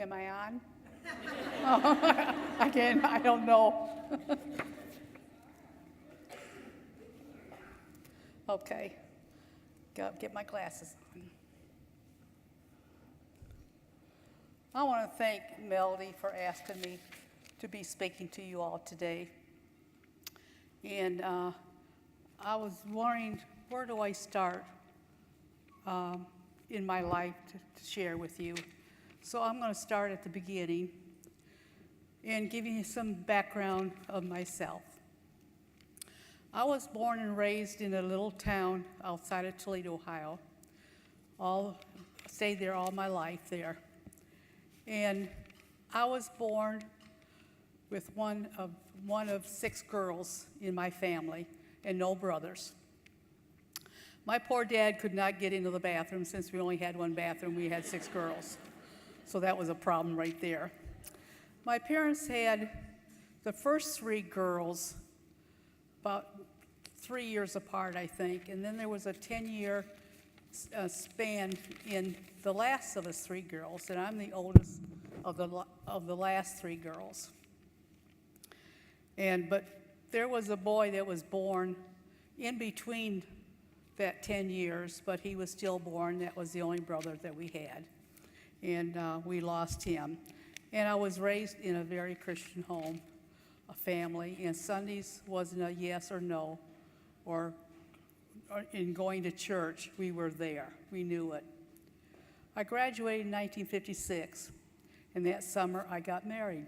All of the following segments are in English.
Am I on? Oh, again, I don't know. Okay, get my glasses on. I want to thank Melody for asking me to be speaking to you all today. And I was wondering, where do I start in my life to share with you? So I'm going to start at the beginning and give you some background of myself. I was born and raised in a little town outside of Toledo, Ohio. Stayed there all my life there. And I was born with one of 6 girls in my family and no brothers. My poor dad could not get into the bathroom. Since we only had one bathroom, we had 6 girls. So that was a problem right there. My parents had the first 3 girls about 3 years apart, I think, and then there was a 10-year span in the last of us 3 girls, and I'm the oldest of the last 3 girls. But there was a boy that was born in between that 10 years, but he was still born. That was the only brother that we had, and we lost him. And I was raised in a very Christian home, a family, and Sundays wasn't a yes or no, or in going to church. We were there. We knew it. I graduated in 1956, and that summer I got married.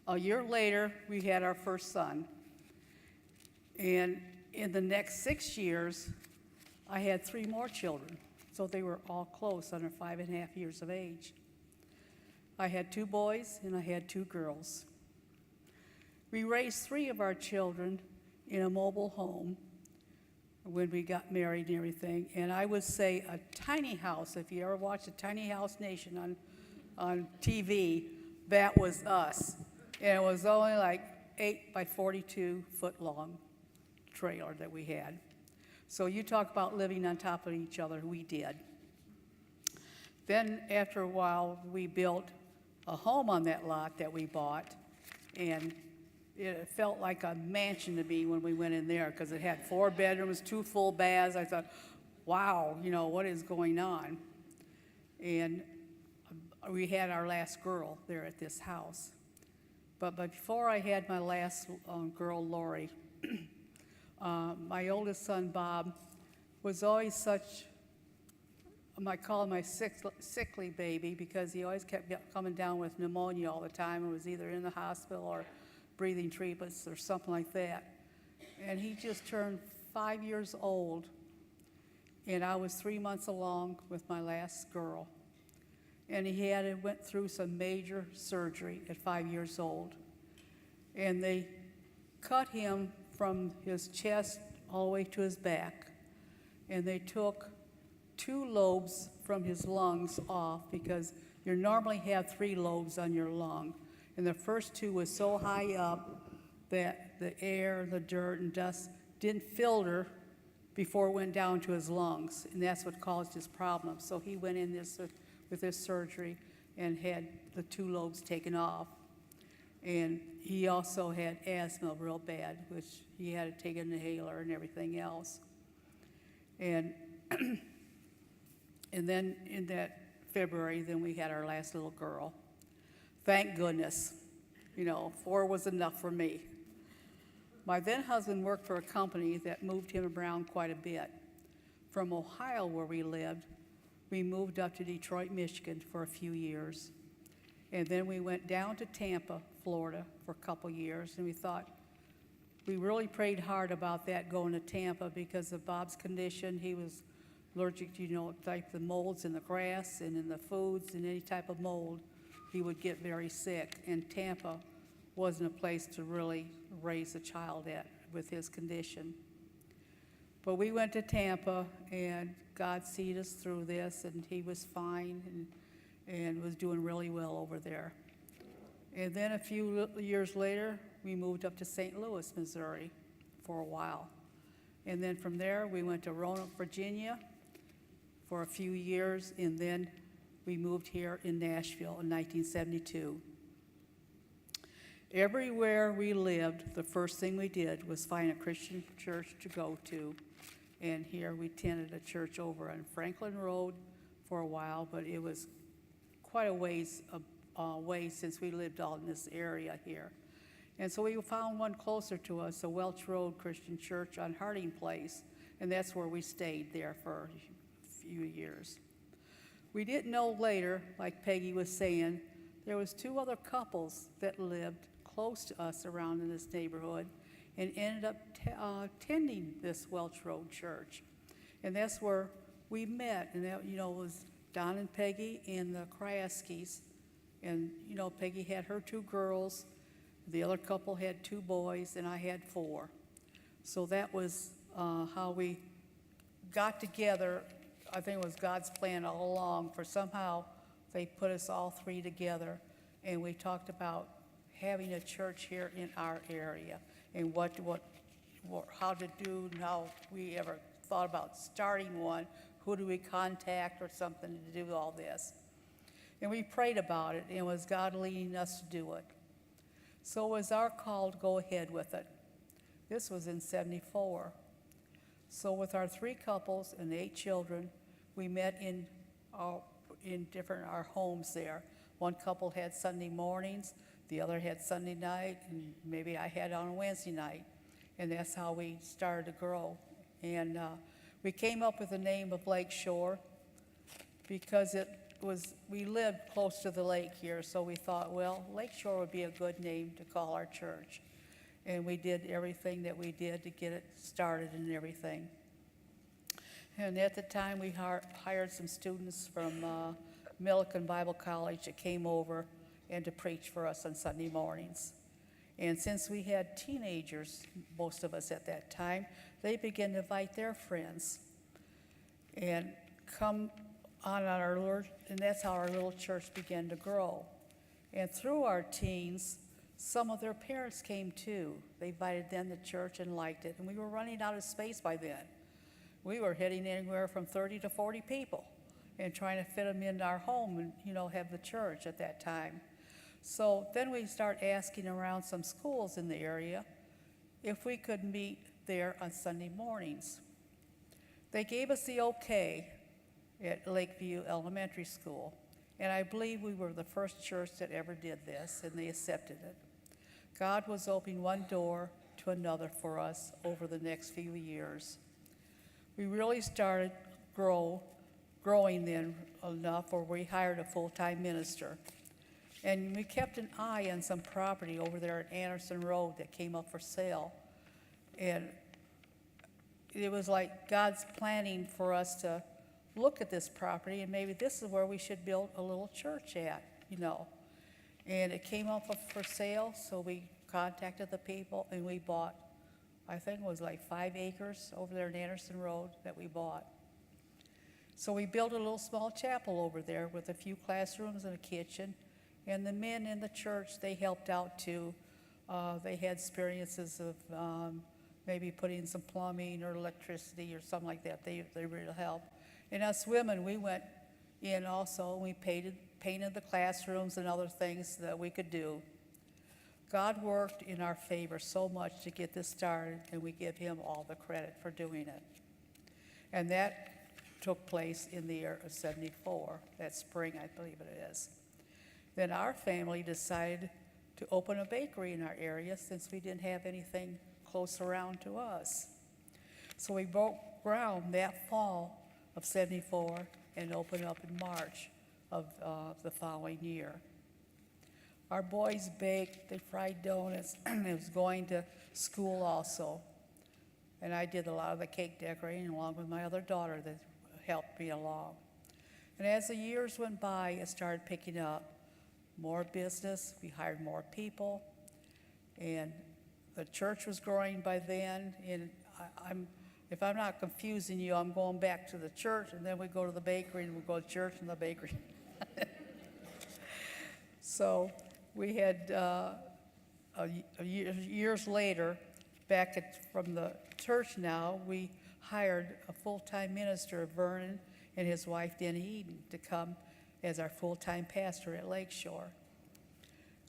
A year later, we had our first son. And in the next 6 years, I had 3 more children. So they were all close, under 5.5 years of age. I had 2 boys and I had 2 girls. We raised 3 of our children in a mobile home when we got married and everything. And I would say a tiny house, if you ever watched a Tiny House Nation on TV, that was us. And it was only like 8 by 42 foot long trailer that we had. So you talk about living on top of each other, we did. Then after a while, we built a home on that lot that we bought, and it felt like a mansion to me when we went in there because it had 4 bedrooms, 2 full baths. I thought, wow, what is going on? And we had our last girl there at this house. But before I had my last girl, Lori, my oldest son, Bob, was always I call him my sickly baby because he always kept coming down with pneumonia all the time and was either in the hospital or breathing treatments or something like that. And he just turned 5 years old, and I was 3 months along with my last girl. And he went through some major surgery at 5 years old. And they cut him from his chest all the way to his back. And they took 2 lobes from his lungs off because you normally have 3 lobes on your lung. And the first 2 was so high up that the air, the dirt, and dust didn't filter before it went down to his lungs. And that's what caused his problem. So he went in with this surgery and had the 2 lobes taken off. And he also had asthma real bad, which he had to take an inhaler and everything else. And and then in that February, then we had our last little girl. Thank goodness. 4 was enough for me. My then husband worked for a company that moved him around quite a bit. From Ohio, where we lived, we moved up to Detroit, Michigan for a few years. And then we went down to Tampa, Florida for a couple years. And we really prayed hard about that going to Tampa because of Bob's condition. He was allergic to, the molds in the grass and in the foods and any type of mold. He would get very sick. And Tampa wasn't a place to really raise a child at with his condition. But we went to Tampa, and God seed us through this, and he was fine and was doing really well over there. And then a few years later, we moved up to St. Louis, Missouri for a while. And then from there, we went to Roanoke, Virginia for a few years, and then we moved here in Nashville in 1972. Everywhere we lived, the first thing we did was find a Christian church to go to. And here we attended a church over on Franklin Road for a while, but it was quite a ways away since we lived all in this area here. And so we found one closer to us, a Welch Road Christian Church on Harding Place, and that's where we stayed there for a few years. We didn't know later, like Peggy was saying, there was two other couples that lived close to us around in this neighborhood and ended up attending this Welch Road Church. And that's where we met, and that, was Don and Peggy and the Kraskis. And, Peggy had her two girls, the other couple had two boys, and I had four. So that was how we got together. I think it was God's plan all along, for somehow they put us all three together, and we talked about having a church here in our area and how to do, and how we ever thought about starting one, who do we contact or something to do all this. And we prayed about it, and it was God leading us to do it. So it was our call to go ahead with it. This was in '74. So with our three couples and 8 children, we met in our homes there. One couple had Sunday mornings, the other had Sunday night, and maybe I had on a Wednesday night. And that's how we started to grow. And we came up with the name of Lake Shore because we lived close to the lake here, so we thought, well, Lake Shore would be a good name to call our church. And we did everything that we did to get it started and everything. And at the time, we hired some students from Millikan Bible College that came over and to preach for us on Sunday mornings. And since we had teenagers, most of us at that time, they began to invite their friends and come on our Lord, and that's how our little church began to grow. And through our teens, some of their parents came too. They invited them to church and liked it, and we were running out of space by then. We were hitting anywhere from 30 to 40 people and trying to fit them in our home and, have the church at that time. So then we start asking around some schools in the area if we could meet there on Sunday mornings. They gave us the okay at Lakeview Elementary School, and I believe we were the first church that ever did this, and they accepted it. God was opening one door to another for us over the next few years. We really started growing then enough where we hired a full-time minister. And we kept an eye on some property over there at Anderson Road that came up for sale. And it was like God's planning for us to look at this property, and maybe this is where we should build a little church at, And it came up for sale, so we contacted the people, and we bought, I think it was like 5 acres over there in Anderson Road that we bought. So we built a little small chapel over there with a few classrooms and a kitchen. And the men in the church, they helped out too. They had experiences of maybe putting in some plumbing or electricity or something like that. They really helped. And us women, we went in also, and we painted the classrooms and other things that we could do. God worked in our favor so much to get this started, and we give him all the credit for doing it. And that took place in the year of '74, that spring, I believe it is. Then our family decided to open a bakery in our area since we didn't have anything close around to us. So we broke ground that fall of '74 and opened up in March of the following year. Our boys baked, they fried donuts, and I was going to school also. And I did a lot of the cake decorating along with my other daughter that helped me along. And as the years went by, it started picking up. More business, we hired more people, and the church was growing by then. And if I'm not confusing you, I'm going back to the church, and then we go to the bakery, and we go to church and the bakery. So we had, years later, from the church now, we hired a full-time minister, Vernon, and his wife, Denny Eden, to come as our full-time pastor at Lakeshore.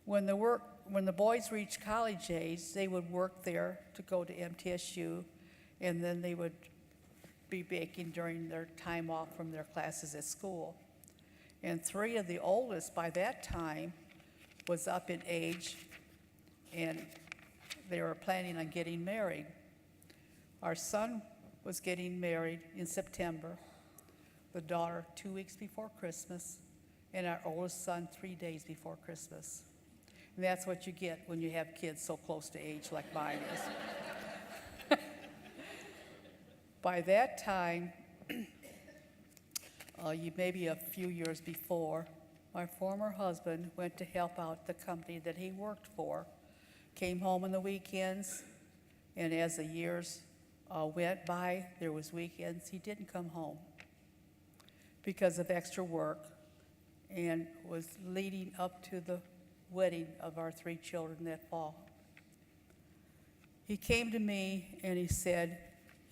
When the boys reached college age, they would work there to go to MTSU, and then they would be baking during their time off from their classes at school. And 3 of the oldest by that time was up in age, and they were planning on getting married. Our son was getting married in September, the daughter 2 weeks before Christmas, and our oldest son 3 days before Christmas. And that's what you get when you have kids so close to age like mine is. By that time, maybe a few years before, my former husband went to help out the company that he worked for, came home on the weekends, and as the years went by, there was weekends he didn't come home because of extra work, and was leading up to the wedding of our 3 children that fall. He came to me and he said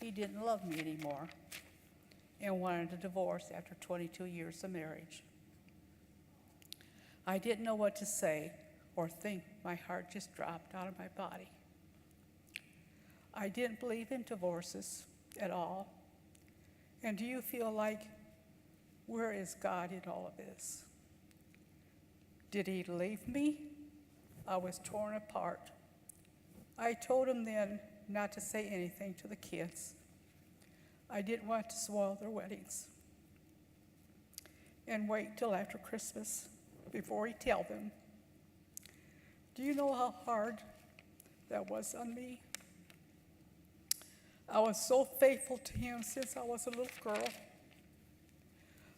he didn't love me anymore and wanted a divorce after 22 years of marriage. I didn't know what to say or think. My heart just dropped out of my body. I didn't believe in divorces at all. And do you feel like, where is God in all of this? Did he leave me? I was torn apart. I told him then not to say anything to the kids. I didn't want to spoil their weddings. And wait till after Christmas before he tell them. Do you know how hard that was on me? I was so faithful to him since I was a little girl.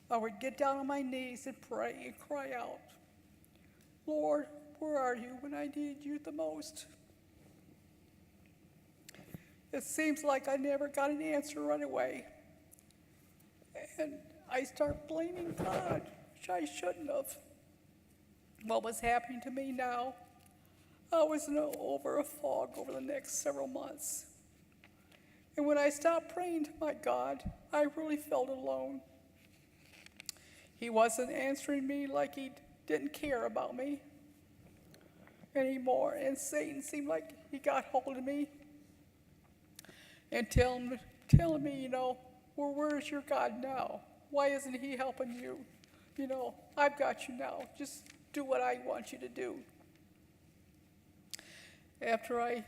I would get down on my knees and pray and cry out, Lord, where are you when I need you the most? It seems like I never got an answer right away. And I start blaming God, which I shouldn't have. What was happening to me now, I was over a fog over the next several months. And when I stopped praying to my God, I really felt alone. He wasn't answering me like he didn't care about me anymore, and Satan seemed like he got hold of me and telling me, well, where's your God now? Why isn't he helping you? I've got you now. Just do what I want you to do. After I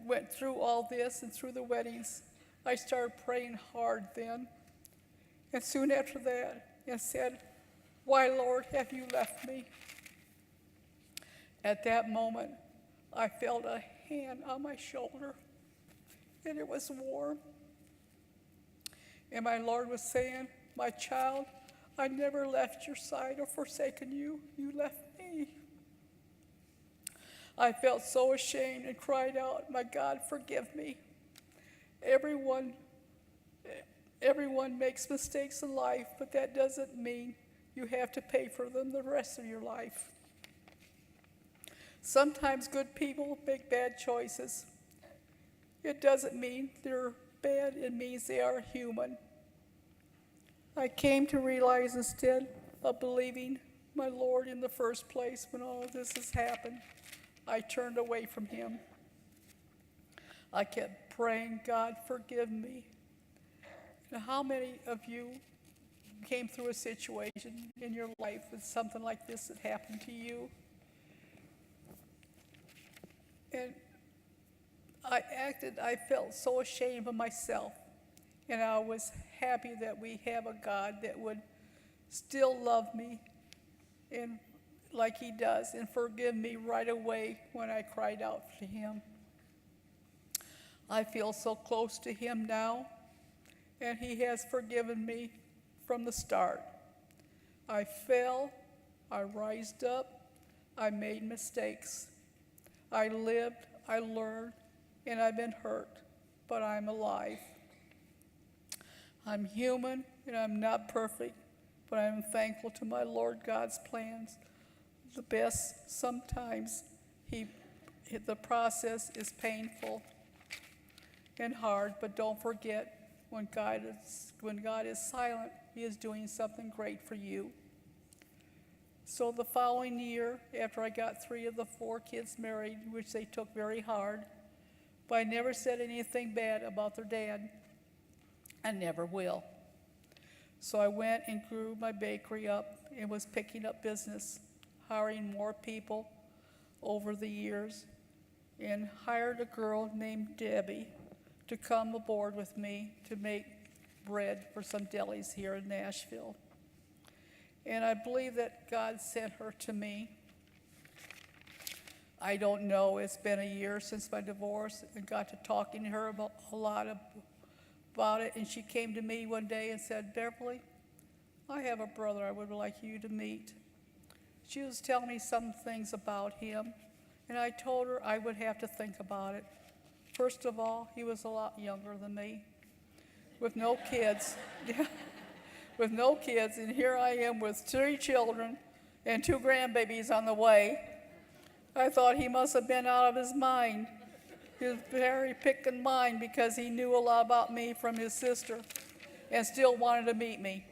went through all this and through the weddings, I started praying hard then. And soon after that, I said, why, Lord, have you left me? At that moment, I felt a hand on my shoulder, and it was warm. And my Lord was saying, my child, I never left your side or forsaken you. You left me. I felt so ashamed and cried out, my God, forgive me. Everyone makes mistakes in life, but that doesn't mean you have to pay for them the rest of your life. Sometimes good people make bad choices. It doesn't mean they're bad, it means they are human. I came to realize instead of believing my Lord in the first place when all of this has happened, I turned away from him. I kept praying, God, forgive me. Now, how many of you came through a situation in your life with something like this that happened to you? And I felt so ashamed of myself. And I was happy that we have a God that would still love me and like he does and forgive me right away when I cried out to him. I feel so close to him now, and he has forgiven me from the start. I fell, I rised up, I made mistakes. I lived, I learned, and I've been hurt, but I'm alive. I'm human and I'm not perfect, but I'm thankful to my Lord God's plans. The best sometimes the process is painful and hard, but don't forget when God is silent, he is doing something great for you. So the following year, after I got 3 of the 4 kids married, which they took very hard, but I never said anything bad about their dad. I never will. So I went and grew my bakery up and was picking up business, hiring more people over the years, and hired a girl named Debbie to come aboard with me to make bread for some delis here in Nashville. And I believe that God sent her to me. I don't know, it's been a year since my divorce, and got to talking to her about a lot about it, and she came to me one day and said, Beverly, I have a brother I would like you to meet. She was telling me some things about him, and I told her I would have to think about it. First of all, he was a lot younger than me, with no kids. With no kids, and here I am with 3 children and 2 grandbabies on the way. I thought he must have been out of his mind. He was very picking mind because he knew a lot about me from his sister and still wanted to meet me.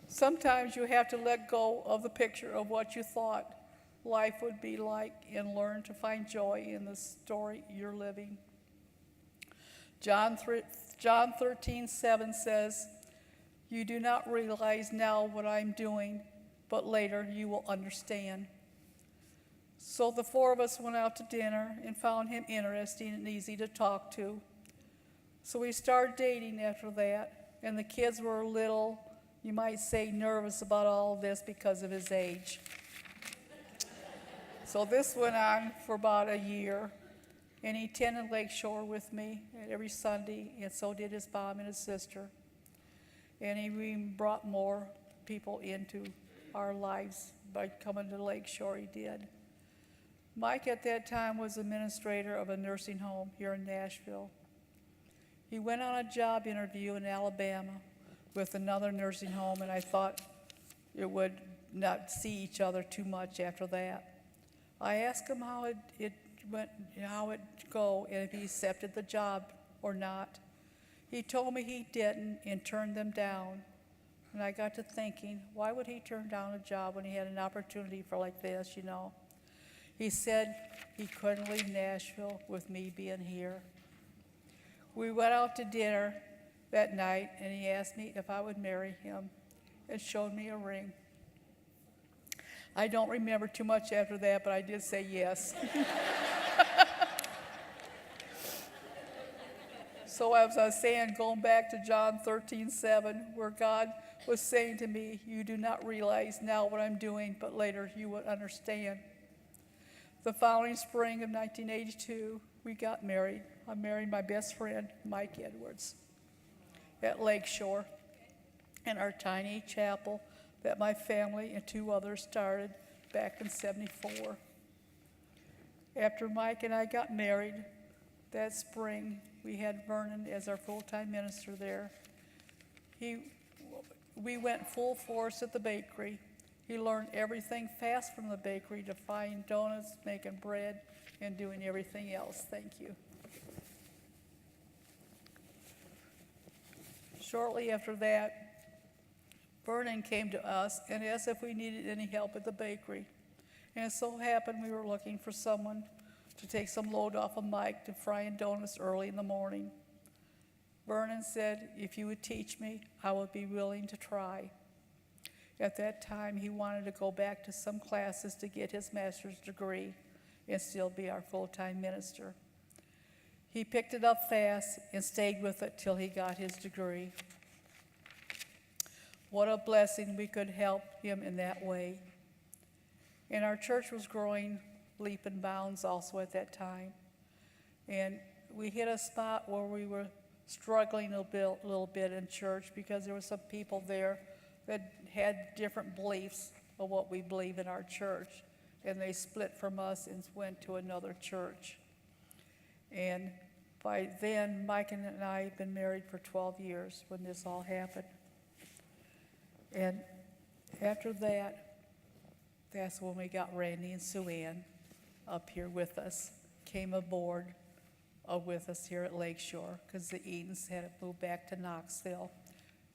Sometimes you have to let go of the picture of what you thought life would be like and learn to find joy in the story you're living. John 13:7 says, you do not realize now what I'm doing, but later you will understand. So the 4 of us went out to dinner and found him interesting and easy to talk to. So we started dating after that, and the kids were a little, you might say, nervous about all of this because of his age. So this went on for about a year, and he attended Lakeshore with me every Sunday, and so did his mom and his sister. And he even brought more people into our lives by coming to Lakeshore, he did. Mike at that time was administrator of a nursing home here in Nashville. He went on a job interview in Alabama with another nursing home, and I thought it would not see each other too much after that. I asked him how it went, how it go, and if he accepted the job or not. He told me he didn't and turned them down. And I got to thinking, why would he turn down a job when he had an opportunity for like this, you know? He said he couldn't leave Nashville with me being here. We went out to dinner that night, and he asked me if I would marry him and showed me a ring. I don't remember too much after that, but I did say yes. So as I was saying, going back to John 13:7, where God was saying to me, you do not realize now what I'm doing, but later you will understand. The following spring of 1982, we got married. I married my best friend, Mike Edwards, at Lakeshore in our tiny chapel that my family and 2 others started back in '74. After Mike and I got married that spring, we had Vernon as our full-time minister there. We went full force at the bakery. He learned everything fast from the bakery to frying donuts, making bread, and doing everything else. Thank you. Shortly after that, Vernon came to us and asked if we needed any help at the bakery. And it so happened we were looking for someone to take some load off of Mike to frying donuts early in the morning. Vernon said, if you would teach me, I would be willing to try. At that time, he wanted to go back to some classes to get his master's degree and still be our full-time minister. He picked it up fast and stayed with it till he got his degree. What a blessing we could help him in that way. And our church was growing leap and bounds also at that time. And we hit a spot where we were struggling a little bit in church because there were some people there that had different beliefs of what we believe in our church. And they split from us and went to another church. And by then, Mike and I had been married for 12 years when this all happened. And after that, that's when we got Randy and Sue Ann up here with us, came aboard with us here at Lakeshore, because the Edens had moved back to Knoxville,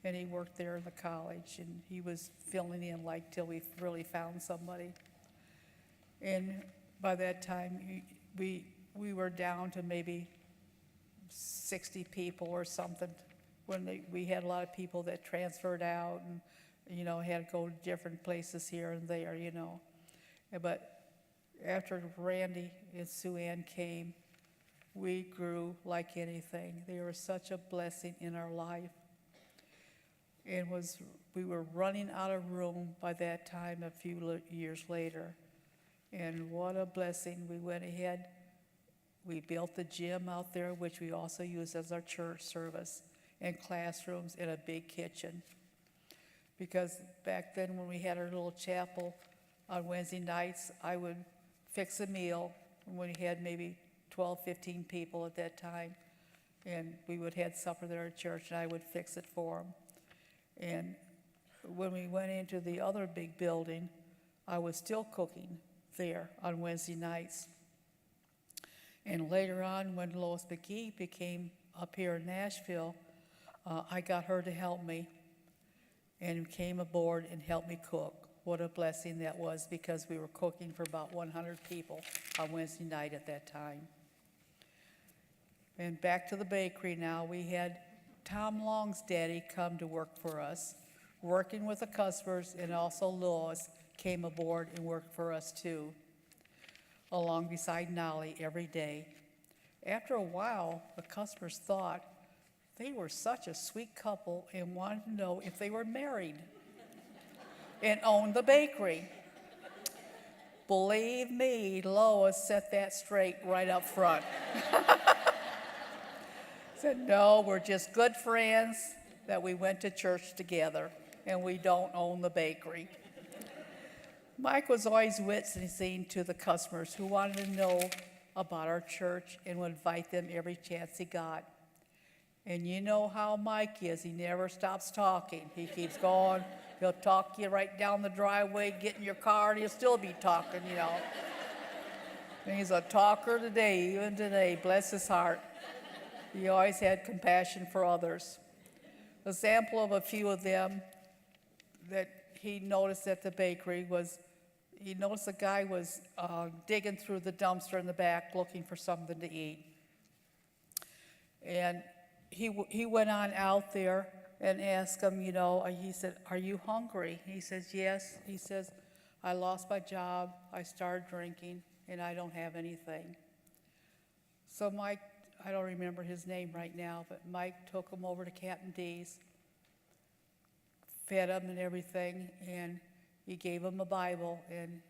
and he worked there in the college, and he was filling in like till we really found somebody. And by that time, we were down to maybe 60 people or something, when we had a lot of people that transferred out and, had to go to different places here and there, But after Randy and Sue Ann came, we grew like anything. They were such a blessing in our life. And we were running out of room by that time a few years later. And what a blessing. We went ahead. We built the gym out there, which we also use as our church service, and classrooms and a big kitchen. Because back then when we had our little chapel on Wednesday nights, I would fix a meal when we had maybe 12, 15 people at that time. And we would have supper there at church, and I would fix it for them. And when we went into the other big building, I was still cooking there on Wednesday nights. And later on, when Lois McGee became up here in Nashville, I got her to help me and came aboard and helped me cook. What a blessing that was, because we were cooking for about 100 people on Wednesday night at that time. And back to the bakery now, we had Tom Long's daddy come to work for us, working with the customers, and also Lois came aboard and worked for us too, along beside Nolly every day. After a while, the customers thought they were such a sweet couple and wanted to know if they were married and owned the bakery. Believe me, Lois set that straight right up front. Said, no, we're just good friends that we went to church together, and we don't own the bakery. Mike was always witnessing to the customers who wanted to know about our church and would invite them every chance he got. And you know how Mike is. He never stops talking. He keeps going. He'll talk you right down the driveway, get in your car, and he'll still be talking, And he's a talker today, even today. Bless his heart. He always had compassion for others. An example of a few of them that he noticed at the bakery was, he noticed a guy was digging through the dumpster in the back looking for something to eat. And he went on out there and asked him, he said, are you hungry? He says, yes. He says, I lost my job, I started drinking, and I don't have anything. So Mike, I don't remember his name right now, but Mike took him over to Captain D's, fed him and everything, and he gave him a Bible, and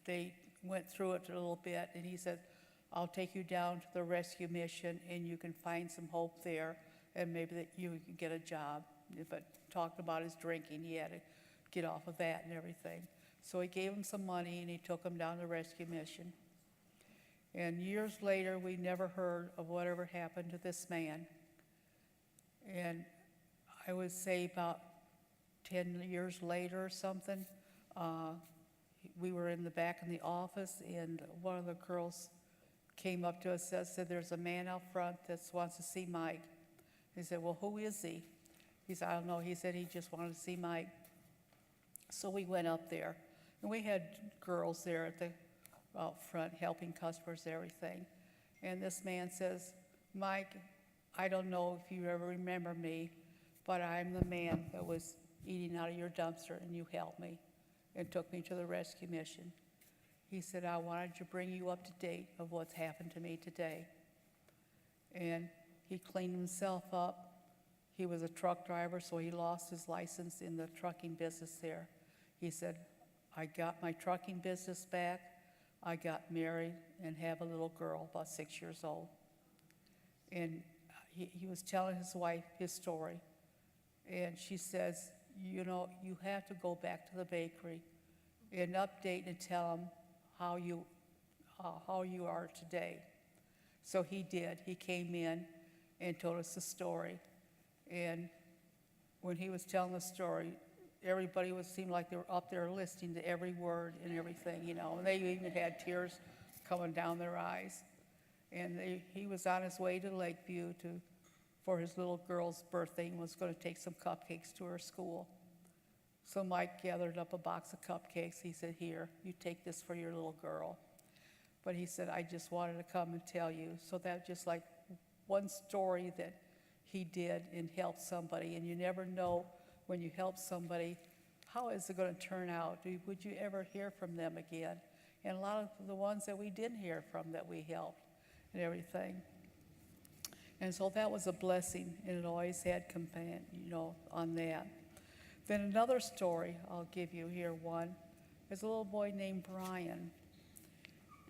they went through it a little bit, and he said, I'll take you down to the rescue mission, and you can find some hope there, and maybe that you can get a job. But talked about his drinking, he had to get off of that and everything. So he gave him some money, and he took him down to the rescue mission. And years later, we never heard of whatever happened to this man. And I would say about 10 years later or something, we were in the back in the office, and one of the girls came up to us and said, there's a man out front that wants to see Mike. He said, well, who is he? He said, I don't know. He said he just wanted to see Mike. So we went up there, and we had girls there at the out front helping customers and everything. And this man says, Mike, I don't know if you ever remember me, but I'm the man that was eating out of your dumpster, and you helped me and took me to the rescue mission. He said, I wanted to bring you up to date of what's happened to me today. And he cleaned himself up. He was a truck driver, so he lost his license in the trucking business there. He said, I got my trucking business back. I got married and have a little girl about 6 years old. And he was telling his wife his story. And she says, you have to go back to the bakery and update and tell them how you are today. So he did. He came in and told us the story. And when he was telling the story, everybody seemed like they were up there listening to every word and everything, and they even had tears coming down their eyes. And he was on his way to Lakeview for his little girl's birthday and was going to take some cupcakes to her school. So Mike gathered up a box of cupcakes. He said, "Here, you take this for your little girl." But he said, "I just wanted to come and tell you." So that just like one story that he did and helped somebody. And you never know when you help somebody, how is it going to turn out? Would you ever hear from them again? And a lot of the ones that we didn't hear from that we helped and everything. And so that was a blessing, and it always had companion, on that. Then another story I'll give you here, one. There's a little boy named Brian.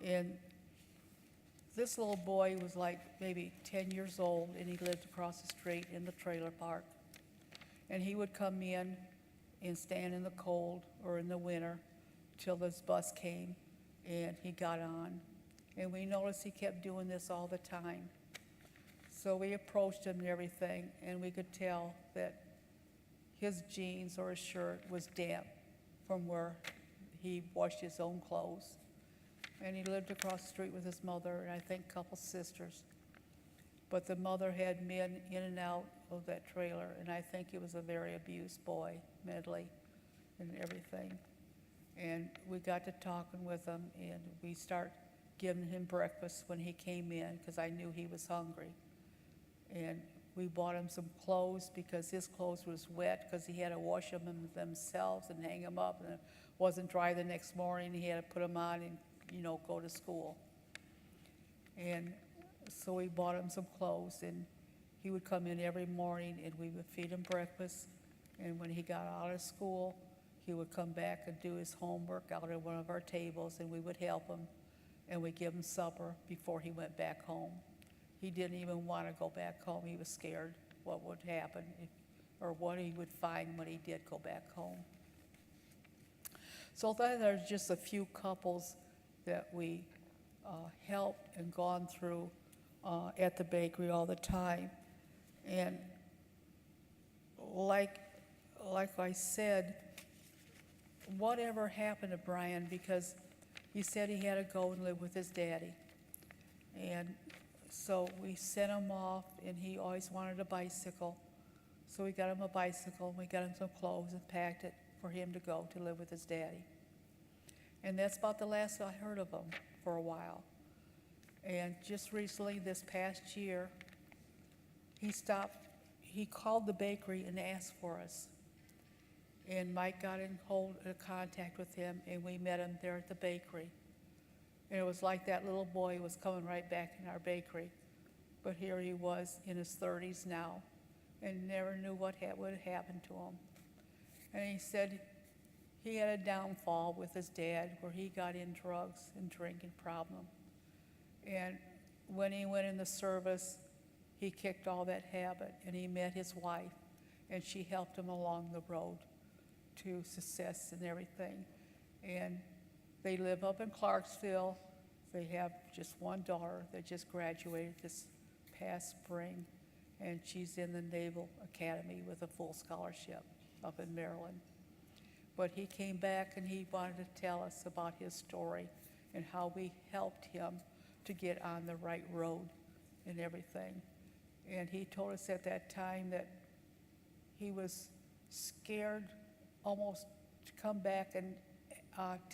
And this little boy was like maybe 10 years old, and he lived across the street in the trailer park. And he would come in and stand in the cold or in the winter till this bus came, and he got on. And we noticed he kept doing this all the time. So we approached him and everything, and we could tell that his jeans or his shirt was damp from where he washed his own clothes. And he lived across the street with his mother and I think a couple sisters. But the mother had men in and out of that trailer, and I think he was a very abused boy, mentally and everything. And we got to talking with him, and we start giving him breakfast when he came in because I knew he was hungry. And we bought him some clothes because his clothes was wet because he had to wash them themselves and hang them up, and it wasn't dry the next morning. He had to put them on and, go to school. And so we bought him some clothes, and he would come in every morning and we would feed him breakfast. And when he got out of school, he would come back and do his homework out at one of our tables, and we would help him, and we'd give him supper before he went back home. He didn't even want to go back home. He was scared what would happen or what he would find when he did go back home. So then there's just a few couples that we helped and gone through at the bakery all the time. And like I said, whatever happened to Brian, because he said he had to go and live with his daddy. And so we sent him off, and he always wanted a bicycle. So we got him a bicycle, and we got him some clothes and packed it for him to go to live with his daddy. And that's about the last I heard of him for a while. And just recently, this past year, he called the bakery and asked for us. And Mike got in contact with him, and we met him there at the bakery. And it was like that little boy was coming right back in our bakery. But here he was in his 30s now, and never knew what would happen to him. And he said he had a downfall with his dad where he got in drugs and drinking problem. And when he went in the service, he kicked all that habit, and he met his wife, and she helped him along the road to success and everything. And they live up in Clarksville. They have just one daughter that just graduated this past spring, and she's in the Naval Academy with a full scholarship up in Maryland. But he came back and he wanted to tell us about his story and how we helped him to get on the right road and everything. And he told us at that time that he was scared almost to come back and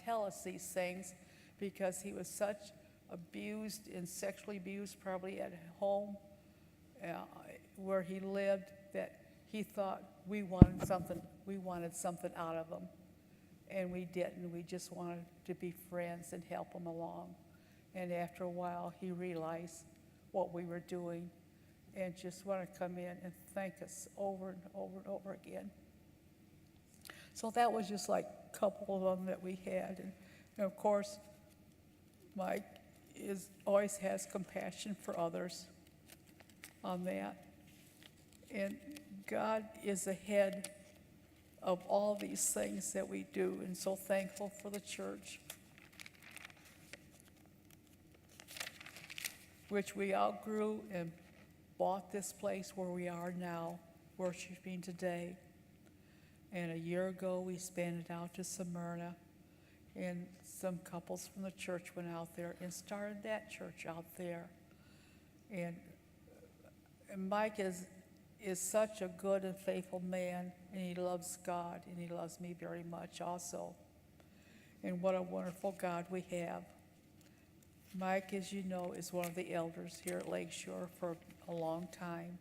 tell us these things because he was such abused and sexually abused probably at home where he lived that he thought we wanted something out of him. And we didn't. We just wanted to be friends and help him along. And after a while, he realized what we were doing and just wanted to come in and thank us over and over and over again. So that was just like a couple of them that we had. And of course, Mike always has compassion for others on that. And God is ahead of all these things that we do, and so thankful for the church, which we outgrew and bought this place where we are now, worshiping today. And a year ago, we expanded out to Smyrna, and some couples from the church went out there and started that church out there. And Mike is such a good and faithful man, and he loves God, and he loves me very much also. And what a wonderful God we have. Mike, as you know, is one of the elders here at Lakeshore for a long time,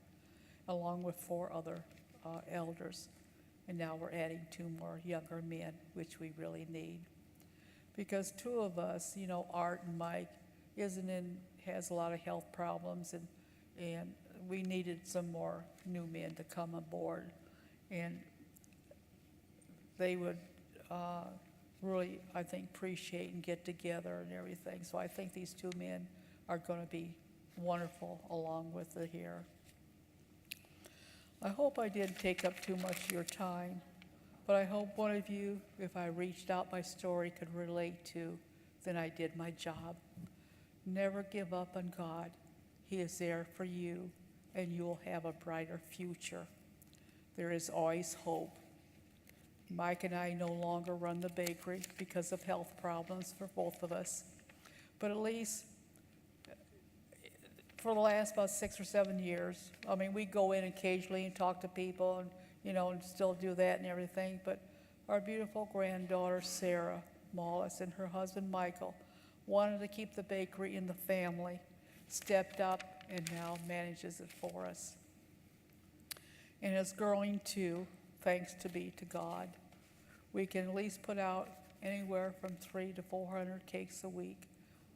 along with 4 other elders. And now we're adding 2 more younger men, which we really need. Because 2 of us, you know, Art and Mike, has a lot of health problems, and we needed some more new men to come aboard. And they would really, I think, appreciate and get together and everything. So I think these 2 men are going to be wonderful along with the here. I hope I didn't take up too much of your time, but I hope one of you, if I reached out my story, could relate to, then I did my job. Never give up on God. He is there for you, and you will have a brighter future. There is always hope. Mike and I no longer run the bakery because of health problems for both of us. But at least for the last about 6 or 7 years, I mean, we go in occasionally and talk to people and, you know, and still do that and everything. But our beautiful granddaughter, Sarah Mollis, and her husband, Michael, wanted to keep the bakery in the family, stepped up, and now manages it for us. And it's growing too, thanks be to God. We can at least put out anywhere from 300 to 400 cakes a week,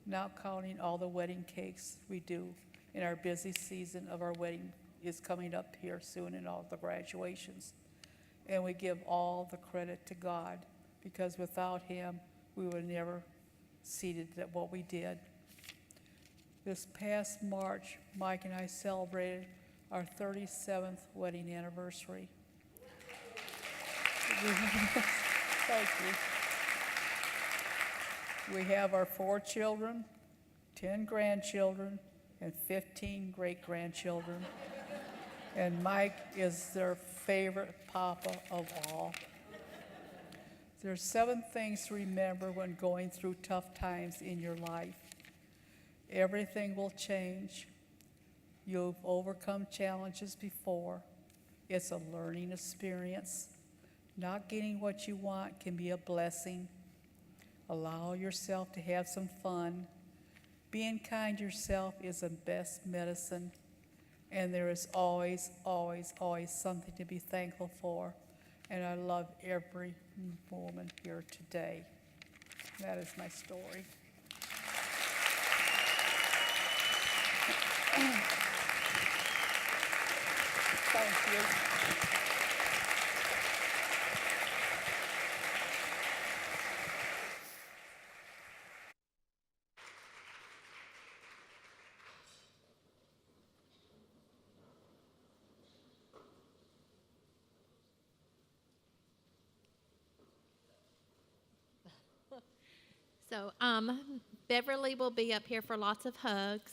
not counting all the wedding cakes we do. In our busy season of our wedding is coming up here soon, and all the graduations. And we give all the credit to God, because without him, we would have never succeeded at what we did. This past March, Mike and I celebrated our 37th wedding anniversary. Thank you. We have our 4 children, 10 grandchildren, and 15 great-grandchildren. And Mike is their favorite papa of all. There's 7 things to remember when going through tough times in your life. Everything will change. You've overcome challenges before. It's a learning experience. Not getting what you want can be a blessing. Allow yourself to have some fun. Being kind to yourself is the best medicine. And there is always, always, always something to be thankful for. And I love every woman here today. That is my story. Thank you. So Beverly will be up here for lots of hugs.